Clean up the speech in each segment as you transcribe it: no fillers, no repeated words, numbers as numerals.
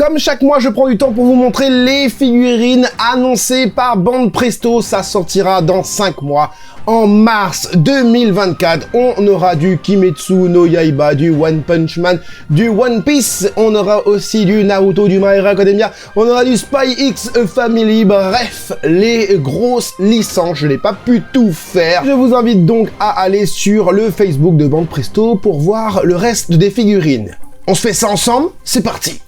Comme chaque mois, je prends du temps pour vous montrer les figurines annoncées par Bandai Presto. Ça sortira dans 5 mois. En mars 2024, on aura du Kimetsu no Yaiba, du One Punch Man, du One Piece. On aura aussi du Naruto, du My Hero Academia. On aura du Spy X Family. Bref, les grosses licences. Je n'ai pas pu tout faire. Je vous invite donc à aller sur le Facebook de Bandai Presto pour voir le reste des figurines. On se fait ça ensemble? C'est parti!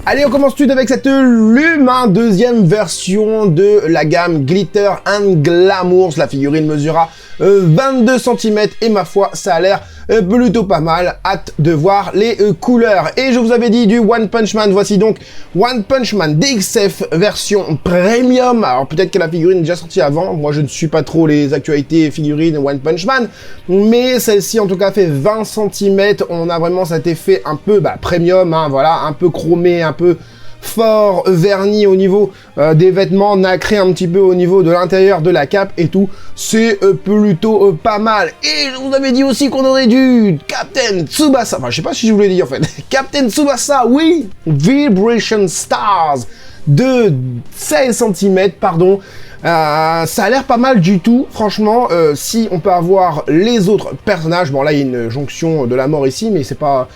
Allez, on commence tout de suite avec cette L'Humain, deuxième version de la gamme Glitter and Glamour. La figurine mesurera 22 cm et ma foi, ça a l'air plutôt pas mal. Hâte de voir les couleurs. Et je vous avais dit du One Punch Man. Voici donc One Punch Man DXF version premium. Alors peut-être que la figurine est déjà sortie avant. Moi, je ne suis pas trop les actualités figurines One Punch Man. Mais celle-ci, en tout cas, fait 20 cm. On a vraiment cet effet un peu premium, hein, voilà, un peu chromé, un peu fort verni au niveau des vêtements, nacré un petit peu au niveau de l'intérieur de la cape et tout. C'est plutôt pas mal. Et je vous avais dit aussi qu'on aurait du Captain Tsubasa. Enfin, je sais pas si je vous l'ai dit en fait. Captain Tsubasa, oui. Vibration Stars de 16 cm, pardon. Ça a l'air pas mal du tout, franchement. Si on peut avoir les autres personnages, bon là il y a une jonction de la mort ici, mais c'est pas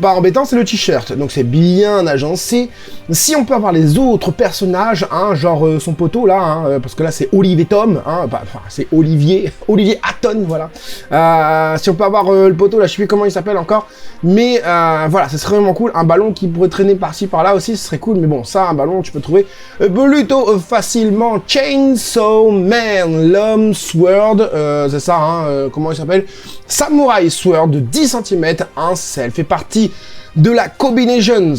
embêtant, c'est le t-shirt, donc c'est bien agencé. Si on peut avoir les autres personnages, hein, genre son poteau là, hein, parce que là c'est Olivier Tom, hein, enfin c'est Olivier Hatton, voilà. Si on peut avoir le poteau là, je sais plus comment il s'appelle encore, mais voilà, ça serait vraiment cool. Un ballon qui pourrait traîner par-ci par-là aussi, ce serait cool, mais bon, ça, un ballon, tu peux trouver plutôt facilement. Chainsaw Man, l'homme Sword, c'est ça, hein, comment il s'appelle? Samurai Sword de 10 cm, hein, elle fait partie de la Combinations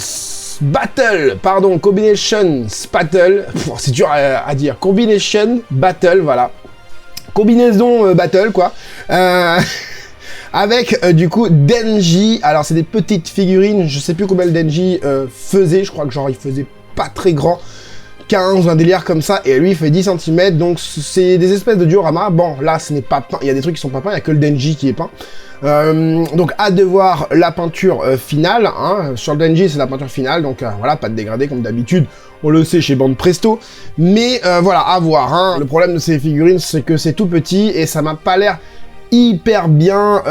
Battle, c'est dur à dire, Combination Battle, voilà, combinaison Battle, quoi, avec du coup Denji. Alors c'est des petites figurines, je sais plus combien le Denji faisait, je crois que genre il faisait pas très grand, 15, un délire comme ça, et lui il fait 10 cm, donc c'est des espèces de diorama. Bon, là ce n'est pas peint, il y a des trucs qui sont pas peints, il y a que le Denji qui est peint. Donc hâte de voir la peinture finale, hein. Sur le Denji c'est la peinture finale, donc voilà, pas de dégradé comme d'habitude, on le sait chez Bandai Presto, mais voilà, à voir, hein. Le problème de ces figurines c'est que c'est tout petit, et ça m'a pas l'air hyper bien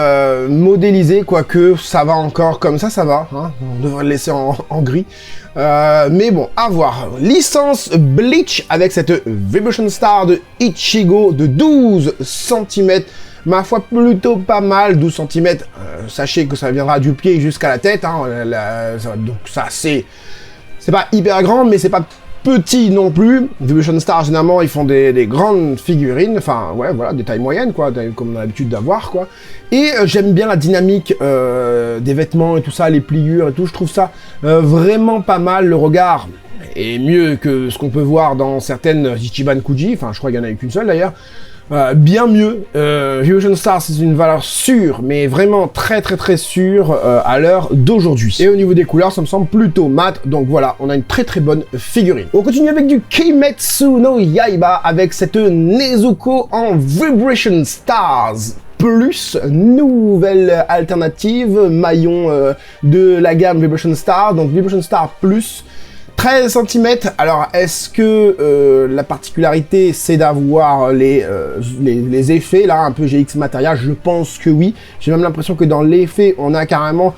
modélisé, quoique ça va encore comme ça va, hein. On devrait le laisser en gris, mais bon, à voir. Licence Bleach avec cette Vibration Star de Ichigo de 12 cm, ma foi plutôt pas mal. 12 cm, sachez que ça viendra du pied jusqu'à la tête, hein, donc ça c'est pas hyper grand, mais c'est pas petit non plus. Vibration Star, généralement, ils font des grandes figurines, enfin, ouais, voilà, des tailles moyennes, quoi, comme on a l'habitude d'avoir, quoi. Et j'aime bien la dynamique des vêtements et tout ça, les pliures et tout, je trouve ça vraiment pas mal. Le regard est mieux que ce qu'on peut voir dans certaines Ichiban Kuji, enfin, je crois qu'il y en a eu qu'une seule, d'ailleurs. Bien mieux. Vibration Star, c'est une valeur sûre, mais vraiment très sûre à l'heure d'aujourd'hui. Et au niveau des couleurs, ça me semble plutôt mat, donc voilà, on a une très bonne figurine. On continue avec du Kimetsu no Yaiba avec cette Nezuko en Vibration Stars plus, nouvelle alternative, maillon de la gamme Vibration Star, donc Vibration Star plus. 13 cm, alors est-ce que la particularité c'est d'avoir les effets là, un peu GX Material? Je pense que oui, j'ai même l'impression que dans l'effet on a carrément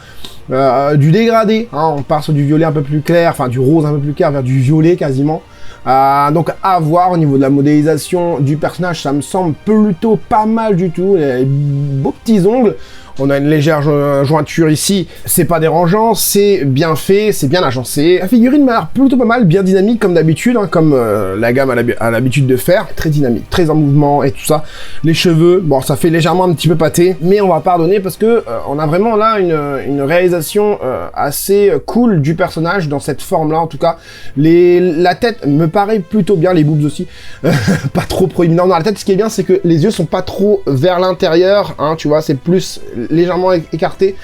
du dégradé, hein. On passe du violet un peu plus clair, enfin du rose un peu plus clair vers du violet quasiment. Donc à voir au niveau de la modélisation du personnage, ça me semble plutôt pas mal du tout. Les beaux petits ongles, on a une légère jointure ici, c'est pas dérangeant, c'est bien fait, c'est bien agencé. La figurine m'a l'air plutôt pas mal, bien dynamique comme d'habitude, hein, comme la gamme a l'habitude de faire. Très dynamique, très en mouvement et tout ça. Les cheveux, bon ça fait légèrement un petit peu pâté, mais on va pardonner parce que on a vraiment là une réalisation assez cool du personnage dans cette forme là en tout cas. La tête me paraît plutôt bien, les boobs aussi, pas trop proéminent dans la tête. Ce qui est bien c'est que les yeux sont pas trop vers l'intérieur, hein, tu vois, c'est plus légèrement écarté.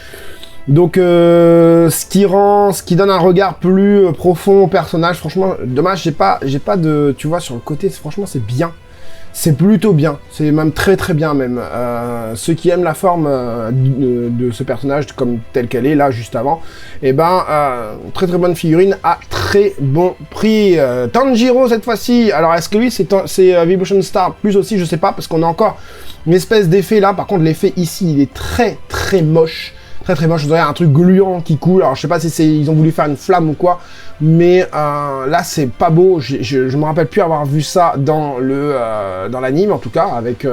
Donc ce qui donne un regard plus profond au personnage. Franchement, dommage, j'ai pas de, tu vois, sur le côté, franchement c'est bien. c'est plutôt bien, c'est même très très bien même. Ceux qui aiment la forme de ce personnage comme telle qu'elle est là juste avant, et ben très très bonne figurine à très bon prix. Tanjiro cette fois-ci, alors est-ce que lui c'est Vibration Star plus aussi, je sais pas, parce qu'on a encore une espèce d'effet là, par contre l'effet ici il est très très moche. Très moche, je dirais un truc gluant qui coule, alors je sais pas si ils ont voulu faire une flamme ou quoi, mais là c'est pas beau, je me rappelle plus avoir vu ça dans l'anime en tout cas, avec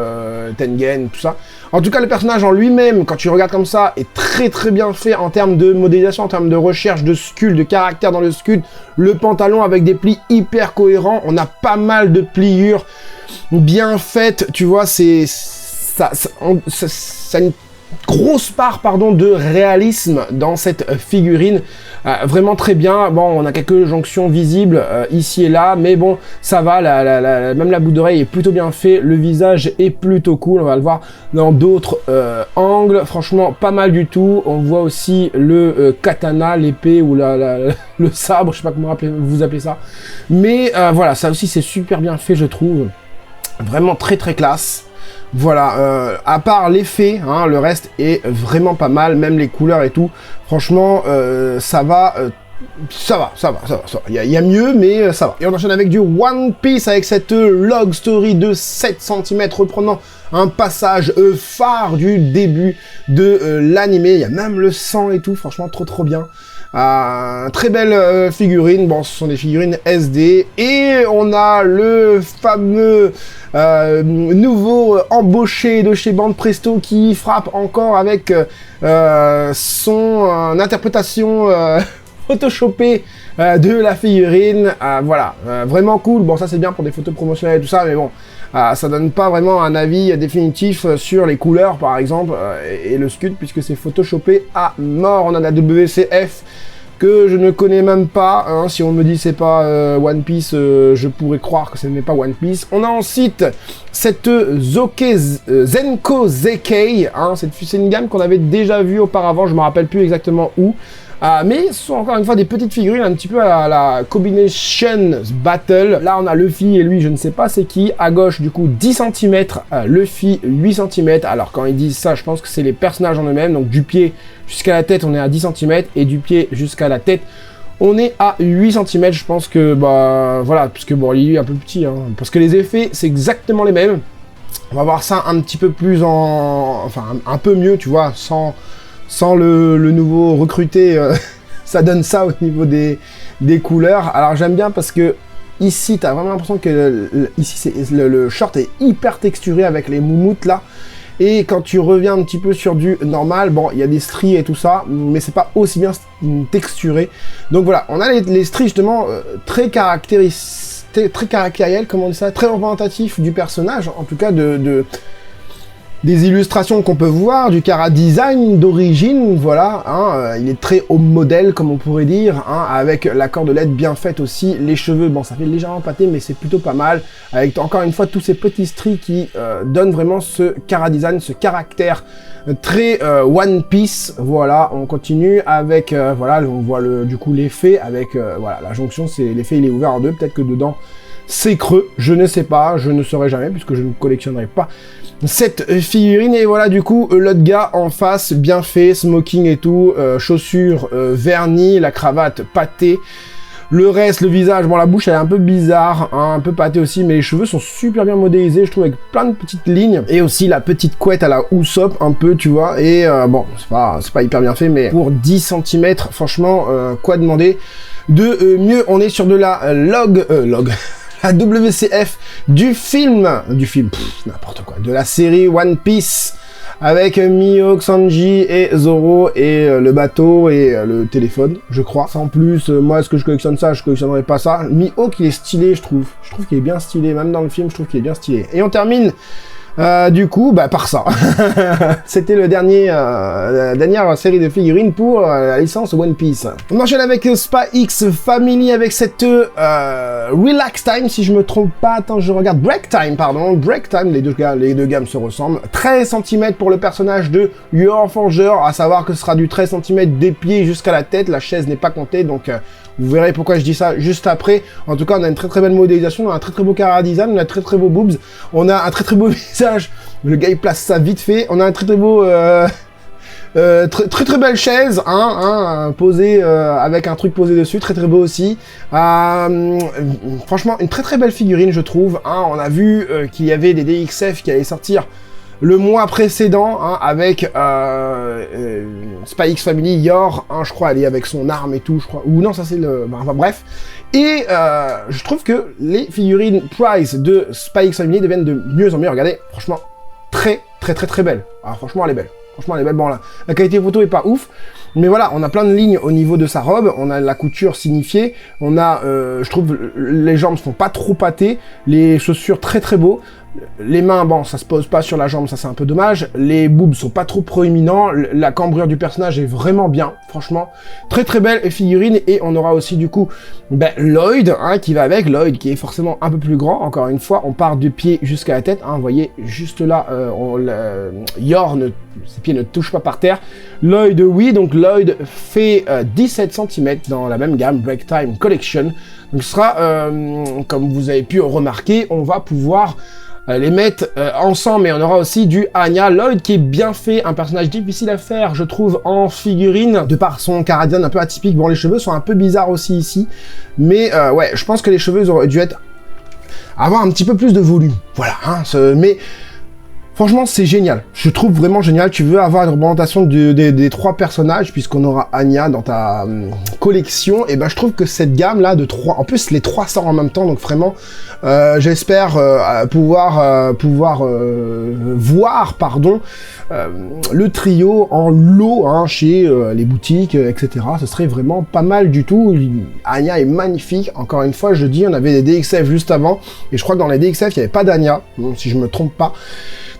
Tengen, tout ça. En tout cas le personnage en lui-même, quand tu regardes comme ça, est très très bien fait en termes de modélisation, en termes de recherche, de sculpte, de caractère dans le sculpte, le pantalon avec des plis hyper cohérents, on a pas mal de pliures bien faites, tu vois, ça une grosse part, pardon, de réalisme dans cette figurine, vraiment très bien. Bon, on a quelques jonctions visibles ici et là, mais bon, ça va, même la boucle d'oreille est plutôt bien fait, le visage est plutôt cool, on va le voir dans d'autres angles, franchement, pas mal du tout. On voit aussi le katana, l'épée ou le sabre, je sais pas comment vous appelez ça, mais voilà, ça aussi c'est super bien fait, je trouve, vraiment très très classe. Voilà, à part l'effet, hein, le reste est vraiment pas mal, même les couleurs et tout. Franchement, ça va. Il y a mieux, mais ça va. Et on enchaîne avec du One Piece, avec cette log story de 7 cm, reprenant un passage phare du début de l'animé. Il y a même le sang et tout, franchement, trop bien. Très belle figurine, bon ce sont des figurines SD, et on a le fameux nouveau embauché de chez Bande Presto qui frappe encore avec son interprétation photoshopée de la figurine. Voilà, vraiment cool. Bon, ça c'est bien pour des photos promotionnelles et tout ça, mais bon, ça donne pas vraiment un avis définitif sur les couleurs par exemple et le sculpte, puisque c'est photoshopé à mort. On a la WCF que je ne connais même pas, hein. Si on me dit c'est pas One Piece, je pourrais croire que ce n'est pas One Piece. On a ensuite cette Zenko Zekei, hein. C'est une gamme qu'on avait déjà vue auparavant, je me rappelle plus exactement où. Mais ce sont encore une fois des petites figurines un petit peu à la Combination Battle. Là on a Luffy et lui je ne sais pas c'est qui. À gauche du coup 10 cm, Luffy 8 cm. Alors quand ils disent ça je pense que c'est les personnages en eux-mêmes. Donc du pied jusqu'à la tête on est à 10 cm et du pied jusqu'à la tête on est à 8 cm. Je pense que bah voilà, puisque bon il est un peu petit, hein, parce que les effets c'est exactement les mêmes. On va voir ça un petit peu plus enfin un peu mieux, tu vois, sans le nouveau recruté, ça donne ça au niveau des couleurs. Alors j'aime bien parce que ici t'as vraiment l'impression que ici le short est hyper texturé avec les moumoutes là, et quand tu reviens un petit peu sur du normal, bon il y a des stries et tout ça, mais c'est pas aussi bien texturé. Donc voilà, on a les stries justement très caractériels, comment on dit ça, très représentatifs du personnage, en tout cas des illustrations qu'on peut voir, du chara design d'origine, voilà, hein, il est très haut modèle comme on pourrait dire, hein, avec la cordelette bien faite aussi, les cheveux, bon ça fait légèrement pâté mais c'est plutôt pas mal, avec encore une fois tous ces petits stries qui donnent vraiment ce chara design, ce caractère très One Piece. Voilà, on continue avec, voilà, on voit du coup l'effet avec, voilà, la jonction, c'est l'effet il est ouvert en deux, peut-être que dedans c'est creux, je ne sais pas, je ne saurais jamais puisque je ne collectionnerai pas cette figurine. Et voilà du coup l'autre gars en face, bien fait, smoking et tout, chaussures vernies, la cravate pâtée. Le reste, le visage, bon la bouche elle est un peu bizarre, hein, un peu pâtée aussi, mais les cheveux sont super bien modélisés, je trouve, avec plein de petites lignes. Et aussi la petite couette à la Usopp un peu, tu vois, et bon, c'est pas hyper bien fait, mais pour 10 cm, franchement, quoi demander de mieux. On est sur de la la WCF du film, n'importe quoi, de la série One Piece, avec Mihawk, Sanji et Zoro, et le bateau et le téléphone, je crois. Sans plus, moi, est-ce que je collectionne ça? Je collectionnerai pas ça. Mihawk, il est stylé, je trouve. Je trouve qu'il est bien stylé, même dans le film, je trouve qu'il est bien stylé. Et on termine du coup, bah, par ça. C'était la dernière série de figurines pour la licence One Piece. On enchaîne avec Spy X Family, avec cette Relax Time, si je me trompe pas. Attends, je regarde. Break Time, pardon. Break Time, les deux gammes se ressemblent. 13 cm pour le personnage de Yor Forger, à savoir que ce sera du 13 cm des pieds jusqu'à la tête. La chaise n'est pas comptée, donc Vous verrez pourquoi je dis ça juste après. En tout cas, on a une très très belle modélisation, on a un très très beau cara design, on a un très très beau boobs, on a un très très beau visage. Le gars il place ça vite fait. On a un très très beau, très belle chaise, posée avec un truc posé dessus, très très beau aussi. Franchement, une très très belle figurine, je trouve. On a vu qu'il y avait des DXF qui allaient sortir le mois précédent, avec Spy X Family, Yor, je crois, elle est avec son arme et tout, je crois. Ou non, ça c'est le... Enfin, bref. Et je trouve que les figurines Prize de Spy X Family deviennent de mieux en mieux. Regardez, franchement, très belle. Alors franchement, elle est belle. Franchement, elle est belle. Bon, là, la qualité photo est pas ouf. Mais voilà, on a plein de lignes au niveau de sa robe, on a la couture signifiée, on a, je trouve, les jambes sont pas trop pâtées, les chaussures très beaux, les mains, bon, ça se pose pas sur la jambe, ça c'est un peu dommage, les boobs sont pas trop proéminents, la cambrure du personnage est vraiment bien, franchement, très belle figurine, et on aura aussi du coup, Lloyd, qui va avec, Lloyd qui est forcément un peu plus grand, encore une fois, on part du pied jusqu'à la tête, vous voyez, juste là, Yor, ses pieds ne touchent pas par terre, Lloyd, oui, donc Lloyd fait 17 cm dans la même gamme, Break Time Collection. Donc ce sera, comme vous avez pu remarquer, on va pouvoir les mettre ensemble, mais on aura aussi du Anya Lloyd qui est bien fait, un personnage difficile à faire, je trouve, en figurine, de par son cara-design un peu atypique. Bon, les cheveux sont un peu bizarres aussi ici, mais ouais, je pense que les cheveux auraient dû avoir un petit peu plus de volume. Voilà, mais... Franchement, c'est génial. Je trouve vraiment génial. Tu veux avoir une représentation des trois personnages, puisqu'on aura Anya dans ta collection. Et je trouve que cette gamme-là de 3... En plus, les 3 sortent en même temps, donc vraiment, j'espère pouvoir voir, le trio en lot chez les boutiques, etc. Ce serait vraiment pas mal du tout. Anya est magnifique. Encore une fois, je dis, on avait des DXF juste avant. Et je crois que dans les DXF, il n'y avait pas d'Anya, si je me trompe pas.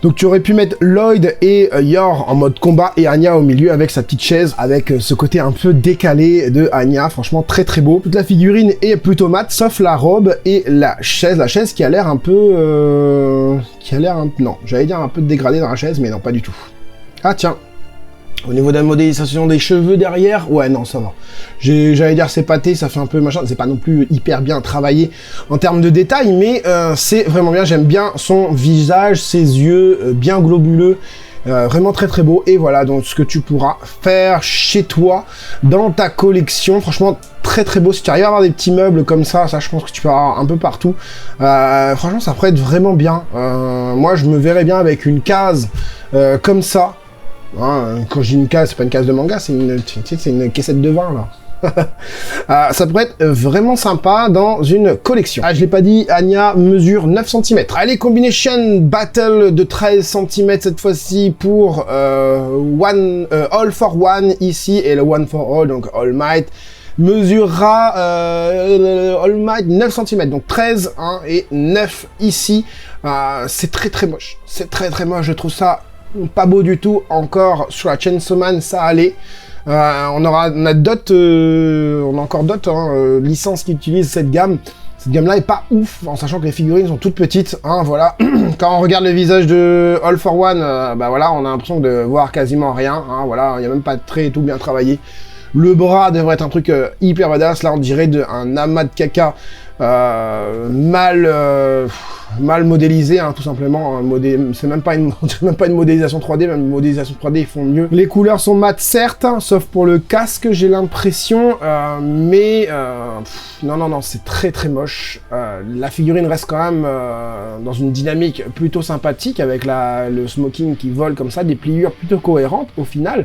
Donc tu aurais pu mettre Lloyd et Yor en mode combat et Anya au milieu avec sa petite chaise, avec ce côté un peu décalé de Anya, franchement très beau. Toute la figurine est plutôt mate, sauf la robe et la chaise qui a l'air un peu... Non, j'allais dire un peu dégradée dans la chaise, mais non, pas du tout. Ah tiens, au niveau de la modélisation des cheveux derrière, ouais non ça va. J'allais dire c'est pâté, ça fait un peu machin, c'est pas non plus hyper bien travaillé en termes de détails, mais c'est vraiment bien, j'aime bien son visage, ses yeux bien globuleux, vraiment très beau. Et voilà donc ce que tu pourras faire chez toi, dans ta collection, franchement très beau. Si tu arrives à avoir des petits meubles comme ça je pense que tu peux avoir un peu partout. Franchement ça pourrait être vraiment bien. Moi je me verrais bien avec une case comme ça. Quand je dis une case, c'est pas une case de manga, c'est une caissette de vin là. Ça pourrait être vraiment sympa dans une collection. Je l'ai pas dit, Anya mesure 9 cm. Allez, Combination Battle de 13 cm cette fois-ci pour All for One ici, et le One for All, donc All Might, mesurera All Might 9 cm, donc 13 et 9 ici. C'est très moche, c'est très moche, je trouve ça pas beau du tout. Encore sur la Chainsaw Man ça allait. On a encore d'autres licences qui utilisent cette gamme. Cette gamme là est pas ouf, en sachant que les figurines sont toutes petites, voilà. Quand on regarde le visage de All for One, voilà, on a l'impression de voir quasiment rien, voilà, il y a même pas de traits et tout bien travaillé. Le bras devrait être un truc hyper badass, là on dirait un amas de caca mal modélisé, tout simplement. C'est même pas une modélisation 3D, même une modélisation 3D ils font mieux. Les couleurs sont mates certes, sauf pour le casque j'ai l'impression, mais non, c'est très moche. La figurine reste quand même dans une dynamique plutôt sympathique, avec le smoking qui vole comme ça, des pliures plutôt cohérentes au final.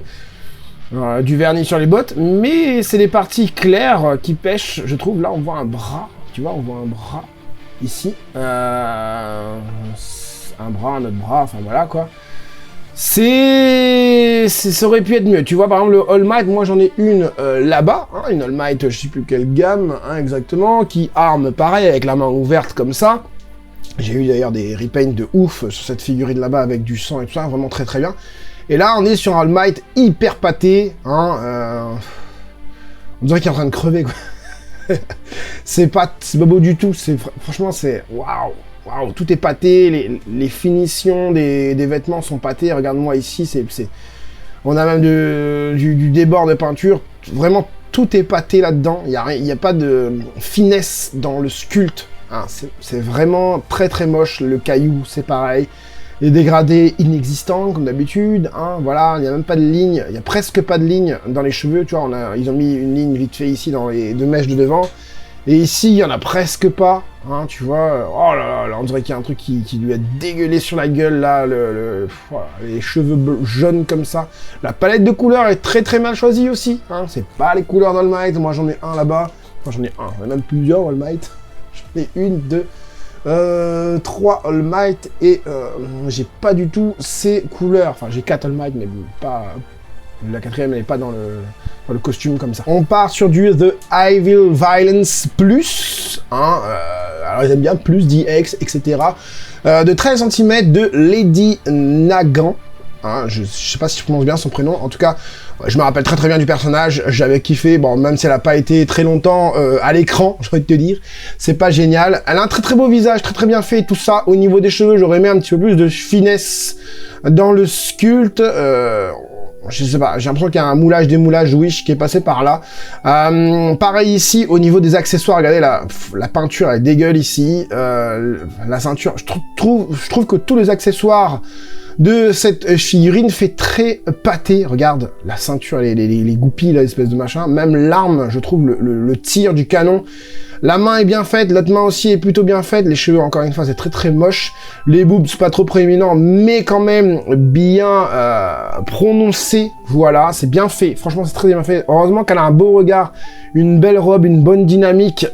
Du vernis sur les bottes, mais c'est les parties claires qui pêchent, je trouve. Là on voit un bras, tu vois, on voit un bras ici, un bras, un autre bras, enfin voilà quoi. Ça aurait pu être mieux, tu vois. Par exemple le All Might, moi j'en ai une là-bas, une All Might, je sais plus quelle gamme exactement, qui arme pareil avec la main ouverte comme ça. J'ai eu d'ailleurs des repaints de ouf sur cette figurine là-bas avec du sang et tout ça, vraiment très bien. Et là, on est sur un All Might hyper pâté, on dirait qu'il est en train de crever, quoi. C'est pas beau du tout, franchement, c'est waouh, tout est pâté, les finitions des vêtements sont pâtés, regarde-moi ici, on a même du débord de peinture, vraiment tout est pâté là-dedans. Il y a pas de finesse dans le sculpte. Hein, c'est vraiment très très moche. Le caillou, c'est pareil. Les dégradés inexistants, comme d'habitude. Hein, voilà, il n'y a même pas de ligne. Il y a presque pas de ligne dans les cheveux. Tu vois, ils ont mis une ligne vite fait ici dans les deux mèches de devant. Et ici, il y en a presque pas. Hein, tu vois, oh là là, on dirait qu'il y a un truc qui lui a dégueulé sur la gueule, là, voilà, les cheveux jaunes comme ça. La palette de couleurs est très très mal choisie aussi. Hein, c'est pas les couleurs d'All Might. Moi, j'en ai un là-bas. Enfin, j'en ai un. J'en ai même plusieurs All Might. J'en ai une, deux... 3 All Might et j'ai pas du tout ces couleurs. Enfin, j'ai 4 All Might, mais pas... La quatrième, elle n'est pas dans le costume comme ça. On part sur du The Evil Violence Plus. Hein, alors, ils aiment bien plus, DX, etc. De 13 cm de Lady Nagant. Hein, je sais pas si je prononce bien son prénom. En tout cas, je me rappelle très très bien du personnage. J'avais kiffé. Bon, même si elle a pas été très longtemps à l'écran, j'ai envie de te dire. C'est pas génial. Elle a un très très beau visage, très très bien fait. Tout ça, au niveau des cheveux, j'aurais aimé un petit peu plus de finesse dans le sculpte. Je sais pas, j'ai l'impression qu'il y a un moulage, démoulage Wish qui est passé par là. Pareil ici, au niveau des accessoires, regardez, la peinture, elle dégueule ici. La ceinture, je trouve que tous les accessoires de cette figurine fait très pâté. Regarde, la ceinture, les goupilles, l'espèce de machin. Même l'arme, je trouve, le tir du canon. La main est bien faite, l'autre main aussi est plutôt bien faite. Les cheveux, encore une fois, c'est très très moche. Les boobs, pas trop prééminents, mais quand même bien prononcés. Voilà, c'est bien fait. Franchement, c'est très bien fait. Heureusement qu'elle a un beau regard, une belle robe, une bonne dynamique.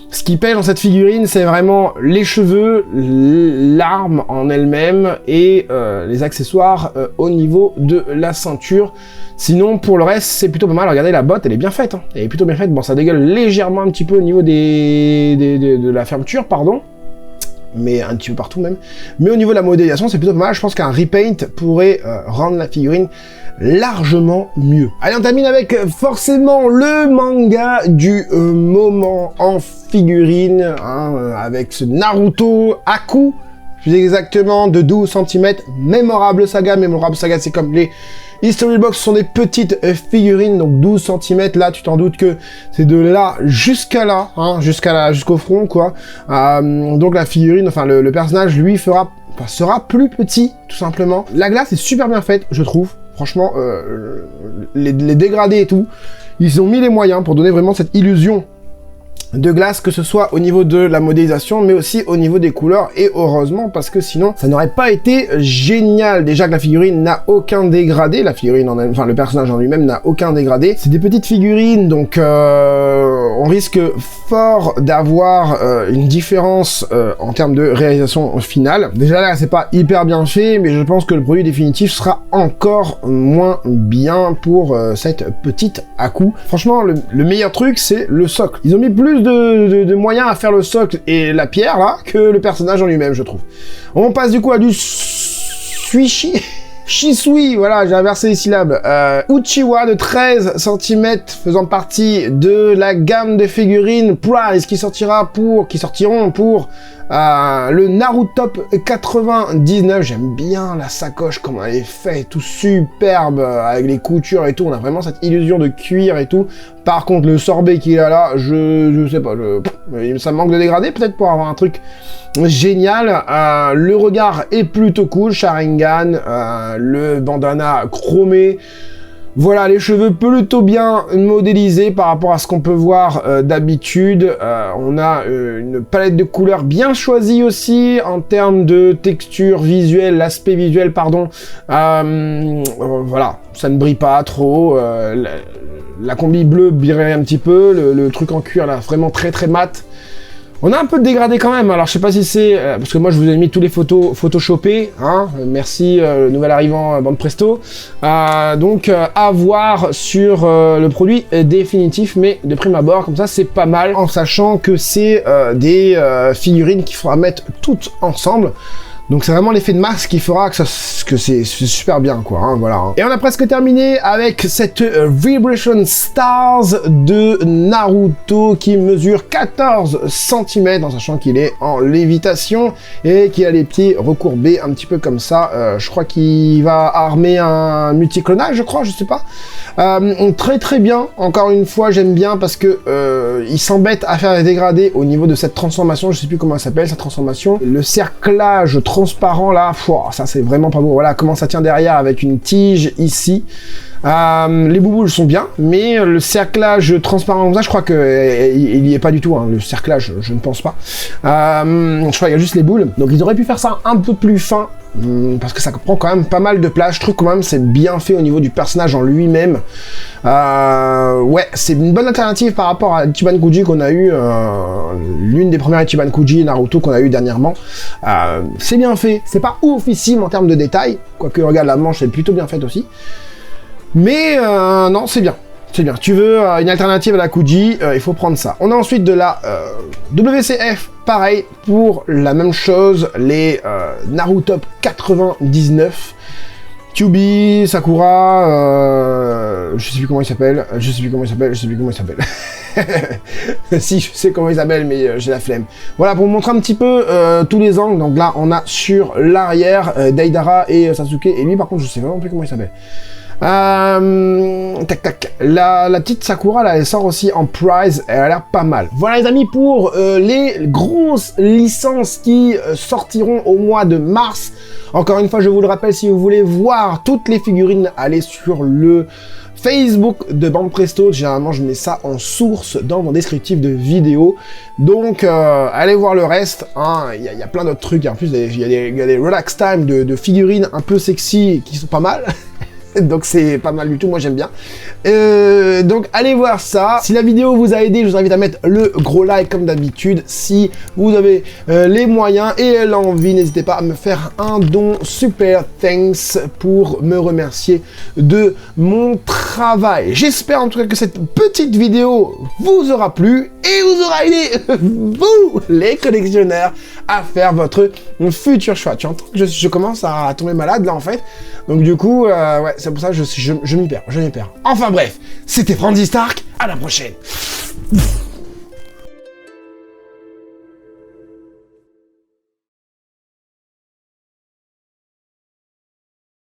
Ce qui pêche dans cette figurine, c'est vraiment les cheveux, l'arme en elle-même et les accessoires au niveau de la ceinture. Sinon, pour le reste, c'est plutôt pas mal. Regardez, la botte, elle est bien faite. Hein. Elle est plutôt bien faite. Bon, ça dégueule légèrement un petit peu au niveau de la fermeture, pardon. Mais un petit peu partout même. Mais au niveau de la modélisation, c'est plutôt pas mal. Je pense qu'un repaint pourrait rendre la figurine largement mieux. Allez, on termine avec forcément le manga du moment en figurine, hein, avec ce Naruto Haku, plus exactement de 12 cm, mémorable saga, c'est comme les History Box, sont des petites figurines, donc 12 cm, là tu t'en doutes que c'est de là jusqu'à là, hein, jusqu'au front quoi. Donc la figurine, enfin le personnage lui sera plus petit, tout simplement. La glace est super bien faite, je trouve. Franchement, les dégradés et tout, ils ont mis les moyens pour donner vraiment cette illusion de glace, que ce soit au niveau de la modélisation, mais aussi au niveau des couleurs, et heureusement, parce que sinon, ça n'aurait pas été génial. Déjà que la figurine n'a aucun dégradé, la figurine enfin, le personnage en lui-même n'a aucun dégradé. C'est des petites figurines, donc on risque fort d'avoir une différence en termes de réalisation finale. Déjà là, c'est pas hyper bien fait, mais je pense que le produit définitif sera encore moins bien pour cette petite Haku. Franchement, le meilleur truc, c'est le socle. Ils ont mis plus de moyens à faire le socle et la pierre, là, que le personnage en lui-même, je trouve. On passe du coup à du Shisui, voilà, j'ai inversé les syllabes. Uchiwa de 13 cm, faisant partie de la gamme de figurines Prize qui sortiront pour le Naruto 99. J'aime bien la sacoche, comment elle est faite, tout superbe, avec les coutures et tout. On a vraiment cette illusion de cuir et tout. Par contre, le sorbet qu'il a là, je sais pas, ça manque de dégradé peut-être pour avoir un truc génial. Le regard est plutôt cool, Sharingan, le bandana chromé. Voilà, les cheveux plutôt bien modélisés par rapport à ce qu'on peut voir d'habitude. On a une palette de couleurs bien choisie aussi en termes de texture visuelle, l'aspect visuel, pardon. Voilà, ça ne brille pas trop. La combi bleue brille un petit peu. Le truc en cuir là, vraiment très très mat. On a un peu de dégradé quand même, alors je sais pas si c'est... parce que moi je vous ai mis tous les photos photoshopées, hein, merci le nouvel arrivant Bande Presto. Donc à voir sur le produit définitif, mais de prime abord, comme ça c'est pas mal, en sachant que c'est des figurines qu'il faudra mettre toutes ensemble. Donc c'est vraiment l'effet de masse qui fera que c'est super bien, quoi, hein, voilà. Hein. Et on a presque terminé avec cette Vibration Stars de Naruto qui mesure 14 cm, en sachant qu'il est en lévitation et qu'il a les pieds recourbés un petit peu comme ça. Je crois qu'il va armer un multiclonage, je crois, je sais pas. Très très bien, encore une fois, j'aime bien parce que il s'embête à faire les dégradés au niveau de cette transformation, je sais plus comment elle s'appelle, cette transformation. Le cerclage transparent là, ça c'est vraiment pas beau. Voilà comment ça tient derrière avec une tige ici. Les bouboules sont bien, mais le cerclage transparent comme ça, je crois que il y est pas du tout. Hein, le cerclage, je ne pense pas. Je crois qu'il y a juste les boules. Donc ils auraient pu faire ça un peu plus fin. Parce que ça prend quand même pas mal de place. Je trouve quand même c'est bien fait au niveau du personnage en lui-même. Ouais, c'est une bonne alternative par rapport à Ichiban Kuji qu'on a eu, l'une des premières Ichiban Kuji Naruto qu'on a eu dernièrement. C'est bien fait, c'est pas oufissime en termes de détails, quoique regarde la manche est plutôt bien faite aussi. Mais non, c'est bien. C'est bien. Tu veux une alternative à la Kuji, il faut prendre ça. On a ensuite de la WCF, pareil, pour la même chose, les Narutop 99. Kyuubi, Sakura, je sais plus comment il s'appelle, Si, je sais comment il s'appelle, mais j'ai la flemme. Voilà, pour vous montrer un petit peu tous les angles. Donc là, on a sur l'arrière Deidara et Sasuke, et lui, par contre, je sais vraiment plus comment il s'appelle. Tac tac, la petite Sakura là, elle sort aussi en prize, elle a l'air pas mal. Voilà les amis pour les grosses licences qui sortiront au mois de mars. Encore une fois, je vous le rappelle, si vous voulez voir toutes les figurines, allez sur le Facebook de Banpresto. Généralement, je mets ça en source dans mon descriptif de vidéo. Donc, allez voir le reste. Hein. Il y a plein d'autres trucs. En plus, il y a des relax time de figurines un peu sexy qui sont pas mal. Donc c'est pas mal du tout, moi j'aime bien. Donc allez voir ça. Si la vidéo vous a aidé, je vous invite à mettre le gros like comme d'habitude. Si vous avez les moyens et l'envie, n'hésitez pas à me faire un don super thanks pour me remercier de mon travail. J'espère en tout cas que cette petite vidéo vous aura plu et vous aura aidé, vous les collectionneurs, à faire votre futur choix. Tu entends que je commence à tomber malade là en fait. Donc du coup, ouais, c'est pour ça que je m'y perds, Enfin bref, c'était Franzy Stark, à la prochaine.